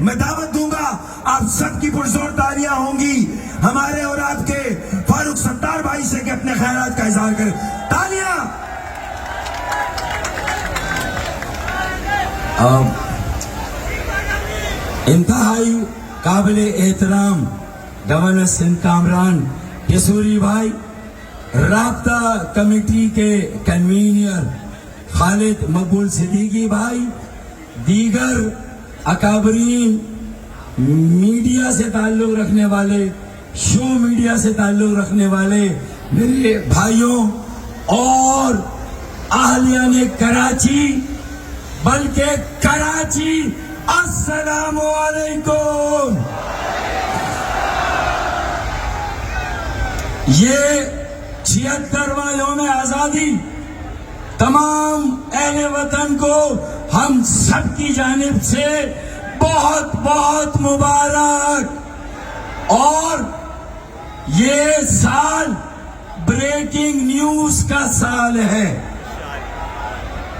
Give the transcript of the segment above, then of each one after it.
میں دعوت دوں گا آپ سب کی پرزور تالیاں ہوں گی ہمارے اور آپ کے فاروق ستار بھائی سے کہ اپنے خیالات کا اظہار کریں. تالیاں. انتہائی قابل احترام گورنر سندھ کامران کیسوری بھائی، رابطہ کمیٹی کے کنوینر خالد مقبول صدیقی بھائی، دیگر اکابرین، میڈیا سے تعلق رکھنے والے، شو میڈیا سے تعلق رکھنے والے میرے بھائیوں اور اہلیان کراچی بلکہ کراچی، السلام علیکم. یہ 76واں یوم آزادی تمام اہل وطن کو ہم سب کی جانب سے بہت بہت مبارک. اور یہ سال بریکنگ نیوز کا سال ہے.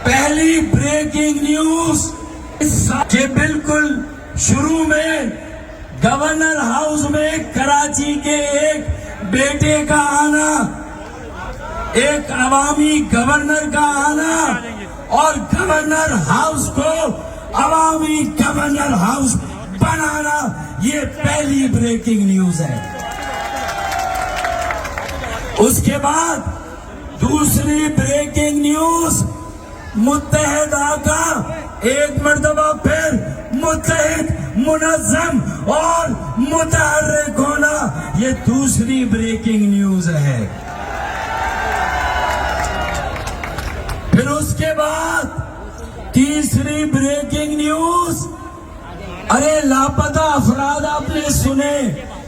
پہلی بریکنگ نیوز اس سال کے بالکل شروع میں گورنر ہاؤس میں کراچی کے ایک بیٹے کا آنا، ایک عوامی گورنر کا آنا اور گورنر ہاؤس کو عوامی گورنر ہاؤس بنانا، یہ پہلی بریکنگ نیوز ہے. اس کے بعد دوسری بریکنگ نیوز متحدہ کا ایک مرتبہ پھر متحد، منظم اور متحرک ہونا، یہ دوسری بریکنگ نیوز ہے. پھر اس کے بعد تیسری بریکنگ نیوز، ارے لاپتہ افراد آپ نے سنے،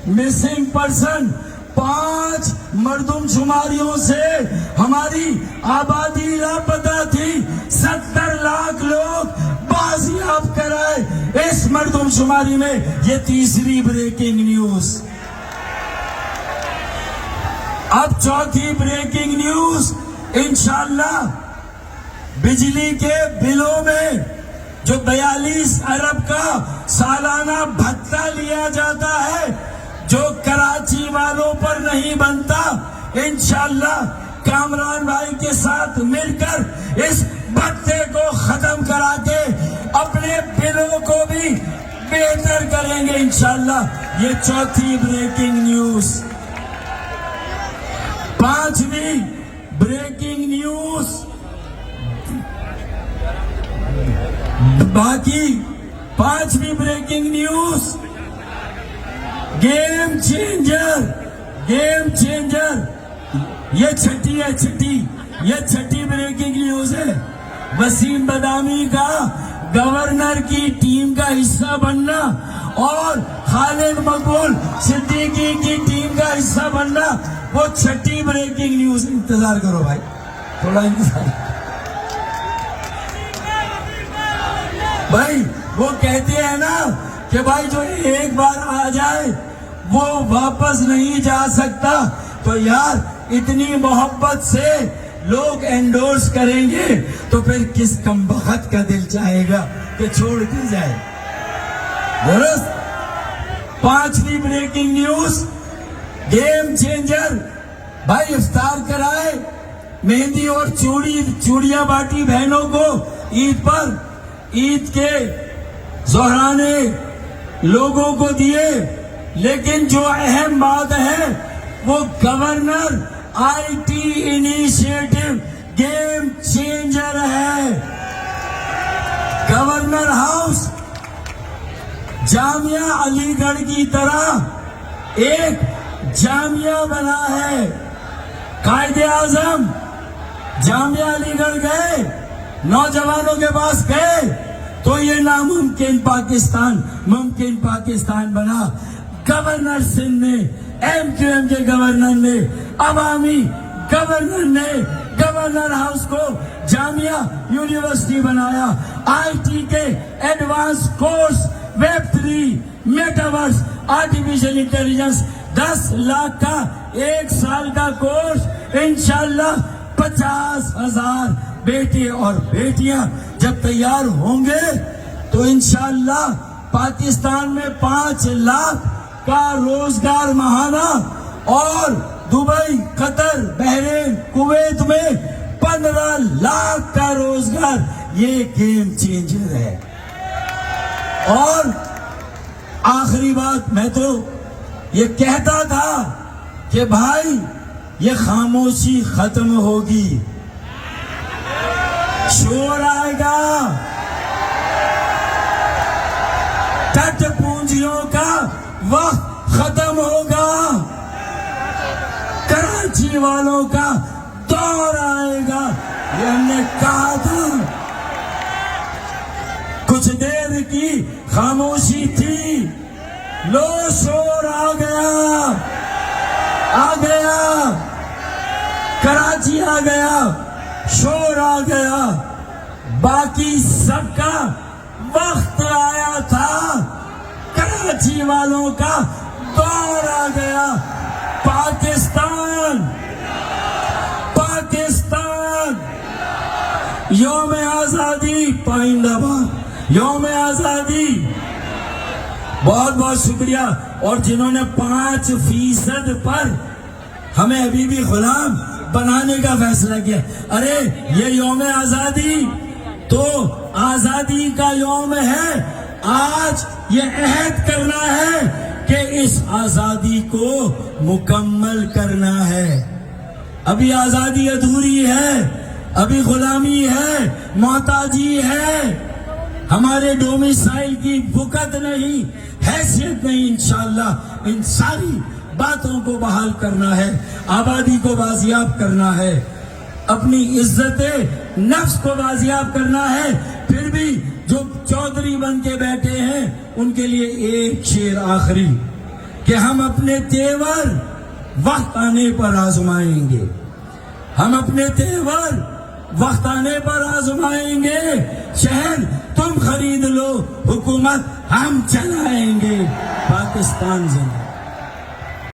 مسنگ پرسن، 5 مردم شماریوں سے ہماری آبادی لاپتہ تھی، 70 لاکھ لوگ بازیاب کرائے اس مردم شماری میں، یہ تیسری بریکنگ نیوز. اب چوتھی بریکنگ نیوز، انشاءاللہ بجلی کے بلوں میں جو 42 ارب کا سالانہ بھتہ لیا جاتا ہے، جو کراچی والوں پر نہیں بنتا، انشاءاللہ کامران بھائی کے ساتھ مل کر اس بھتے کو ختم کرا کے اپنے بلوں کو بھی بہتر کریں گے انشاءاللہ. یہ چوتھی بریکنگ نیوز. پانچویں بریکنگ نیوز، باقی پانچویں breaking news, game changer. Game changer یہ چھٹی بریکنگ نیوز ہے. وسیم بدامی کا گورنر کی ٹیم کا حصہ بننا اور خالد مقبول صدیقی کی ٹیم کا حصہ بننا، وہ چھٹی بریکنگ نیوز. انتظار کرو بھائی، تھوڑا انتظار. بھائی وہ کہتے ہیں نا کہ بھائی جو ایک بار آ جائے وہ واپس نہیں جا سکتا، تو یار اتنی محبت سے لوگ انڈورس کریں گے تو پھر کس کمبخت کا دل چاہے گا کہ چھوڑ کے جائے. درست. پانچویں بریکنگ نیوز، گیم چینجر. بھائی افطار کرائے، مہندی اور چوڑیاں بانٹی بہنوں کو عید پر، عید کے زہرانے لوگوں کو دیے، لیکن جو اہم بات ہے وہ governor I T initiative game changer ہے. گورنر ہاؤس جامعہ علی گڑھ کی طرح ایک جامعہ بنا ہے. قائد اعظم جامعہ علی گڑھ گئے، نوجوانوں کے پاس گئے تو یہ ناممکن پاکستان ممکن پاکستان بنا. گورنر سندھ نے، ایم کیو ایم کے گورنر نے، عوامی گورنر نے گورنر ہاؤس کو جامعہ یونیورسٹی بنایا. آئی ٹی کے advance course, web 3، metaverse, artificial intelligence, 10 lakh کا 1 سال کا کورس. انشاءاللہ 50,000 بیٹے اور بیٹیاں جب تیار ہوں گے تو انشاءاللہ پاکستان میں 5 لاکھ کا روزگار ماہانہ اور دبئی، قطر، بحرین، کویت میں 15 لاکھ کا روزگار. یہ گیم چینجر ہے. اور آخری بات، میں تو یہ کہتا تھا کہ بھائی یہ خاموشی ختم ہوگی، شور آئے گا، ٹٹ پونجیوں کا وقت ختم ہوگا، کراچی والوں کا دور آئے گا. یہ ہم نے کہا تھا. کچھ دیر کی خاموشی تھی، لو شور آ گیا، آ گیا، کراچی آ گیا، شور آ گیا. باقی سب کا وقت آیا تھا، کراچی والوں کا دور آ گیا. پاکستان، پاکستان، یوم آزادی پائندہ باد، یوم آزادی. بہت بہت شکریہ. اور جنہوں نے 5% پر ہمیں ابھی بھی غلام بنانے کا فیصلہ کیا، ارے یہ یوم آزادی تو آزادی کا یوم ہے. آج یہ عہد کرنا ہے کہ اس آزادی کو مکمل کرنا ہے. ابھی آزادی ادھوری ہے، ابھی غلامی ہے، محتاجی ہے. ہمارے ڈومیسائل کی وقت نہیں، حیثیت نہیں. انشاءاللہ ان ساری باتوں کو بحال کرنا ہے، آبادی کو بازیاب کرنا ہے، اپنی عزت نفس کو بازیاب کرنا ہے. پھر بھی جو چودھری بن کے بیٹھے ہیں ان کے لیے ایک شعر آخری، کہ ہم اپنے تیور وقت آنے پر آزمائیں گے، ہم اپنے تیور وقت آنے پر آزمائیں گے. شہر تم خرید لو، حکومت ہم چلائیں گے. پاکستان زندہ.